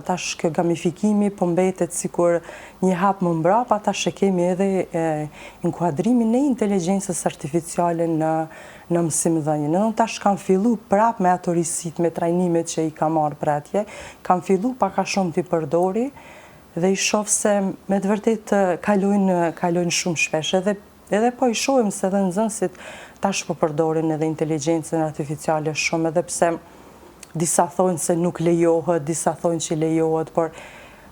tash kjo gamifikimi po mbetet sikur një hap më mbrapa, tash e kemi edhe inkuadrimin e inteligjencës artificiale në mësimdhënie. Në tash kam fillu prap me ato risit, me trajnimet që i kam marrë për atje, kam fillu pak a shumë t'i përdori dhe i shoh se me të vërtet kalojnë shumë shpesh. Edhe po i shohim se edhe nxënësit tash po përdorin edhe inteligjencën artificiale shumë, edhe pse disa thonë se nuk lejohet, disa thonë që lejohet, por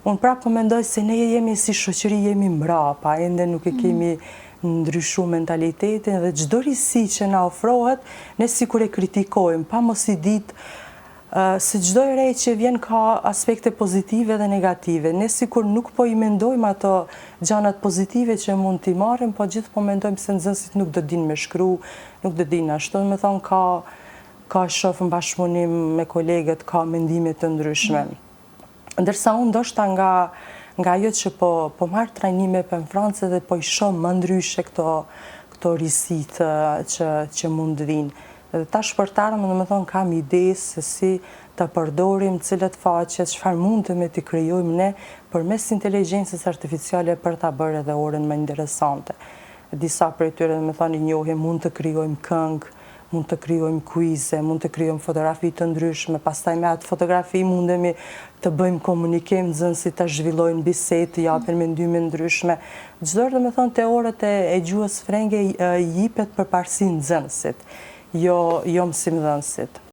unë prapë po mendoj se ne jemi si shoqëri, jemi mbrapa, ende nuk e kemi ndryshu mentalitetin dhe çdo risi që na ofrohet, ne sikur e kritikojmë, pa mos i ditë se çdo e re që vjen ka aspekte pozitive dhe negative. Ne sikur nuk po i mendojmë ato gjanat pozitive që mund t'i marrim, po gjithë po mendojmë se nxënësit nuk do dinë me shkru, nuk do dinë ashtu, me thonë ka shoh në bashkëpunim me kolegët, ka mendime të ndryshme. Ndërsa unë ndoshta nga ajo që po marr trajnime për në Francë dhe po i shoh më ndryshe këto risit që mund vinë. Dhe ta shpërtarëm, domethënë kam ide se si të përdorim cilat faqe, çfarë mund të t'i krijojmë ne përmes inteligjencës artificiale për ta bërë edhe orën më interesante. Disa prej tyre, domethënë, i njohim, mund të krijojmë këngë, mund të krijojmë kuize, mund të krijojmë fotografi të ndryshme, pastaj me atë fotografi mundemi të bëjmë komunikim, nxënësit të zhvillojnë bisedë, të japin mendime ndryshme. Çdo herë, domethënë, te orët e gjuhës frenge jipet përparësi nxënësit, jo mësimdhënësit.